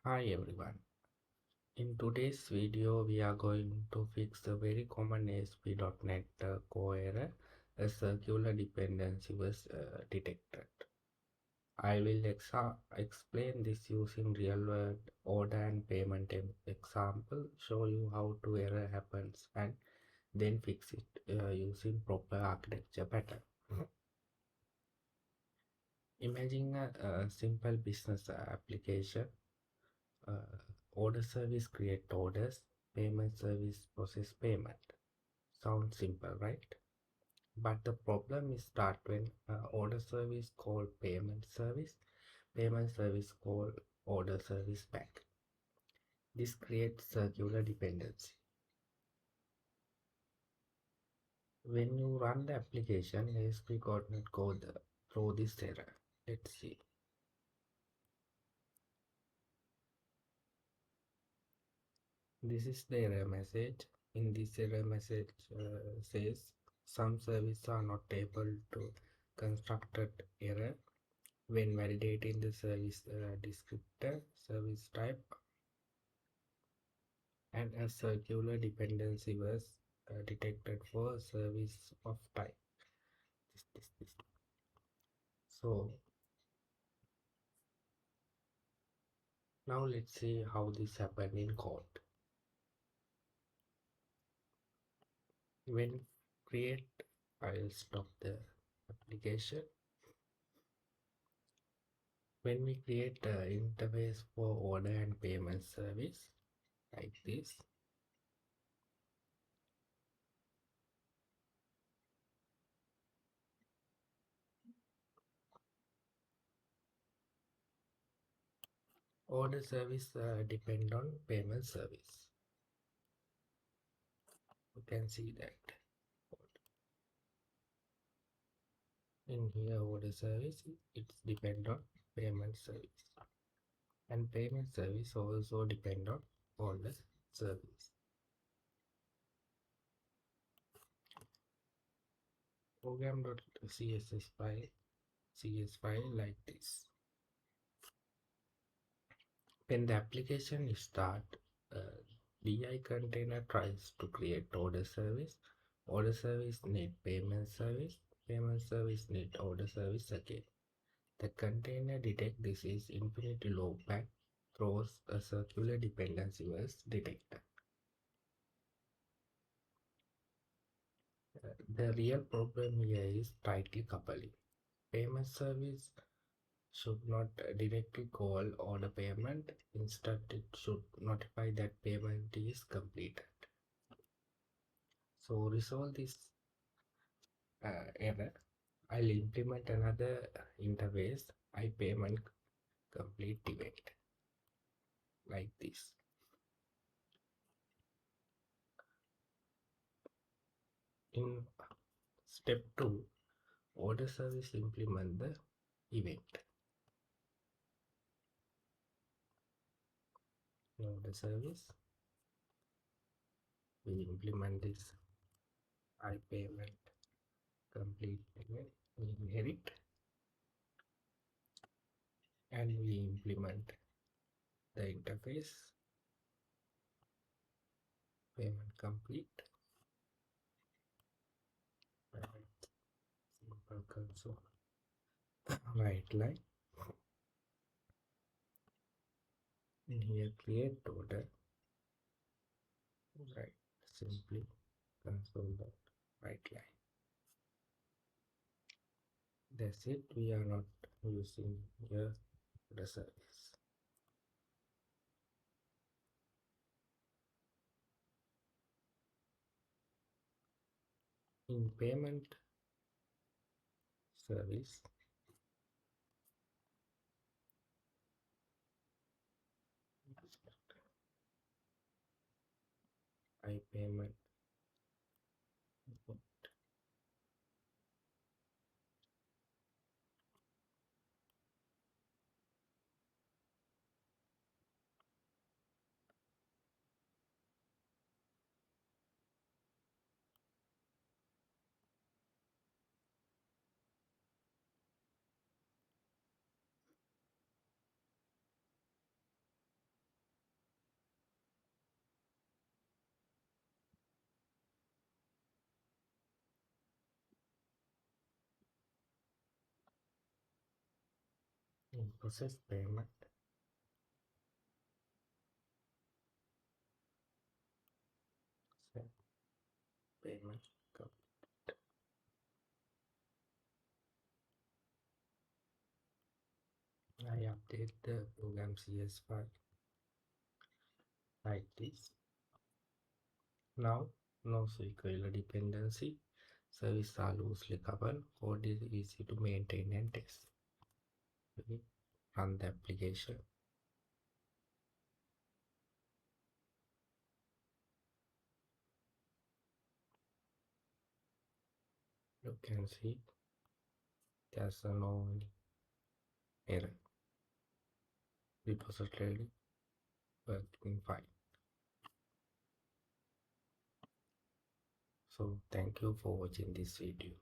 Hi everyone. In today's video, we are going to fix a very common ASP.NET core error. A circular dependency was detected. I will explain this using real-world order and payment example, show you how to error happens, and then fix it using proper architecture pattern. Imagine a simple business application. uh, Order service create orders, payment service process payment. Sounds simple, right? But the problem is start when order service call payment service call order service back. This creates circular dependency. When you run the application, ASP coordinate go through this error. Let's see. This is the error message. In this error message says some services are not able to constructed error when validating the service descriptor, service type, and a circular dependency was detected for service of type. This. So now let's see how this happened in code. When create, I'll stop the application. When we create an interface for order and payment service like this, order service depend on payment service. You can see that in here order service it's depend on payment service, and payment service also depend on order service. Program.css file cs file like this. When the application is start, uh, di container tries to create order service need payment service need order service again. The container detect this is infinity loopback, throws a circular dependency was detected. The real problem here is tightly coupling. Payment service should not directly call order payment. Instead, it should notify that payment is completed. So resolve this error. I'll implement another interface, payment complete event like this. In step 2, order service implement the event. Order service, we implement this payment complete event. We inherit and we implement the interface payment complete. Right, simple console. Right line. In here create order. Right, simply console dot right line. That's it. We are not using here the service. In payment service, payment. process payment. Set payment. I update the program CS file like this. Now, no SQL dependency. Services are loosely coupled. Code is easy to maintain and test. We run the application. You can see there's no error. Repository working fine. So thank you for watching this video.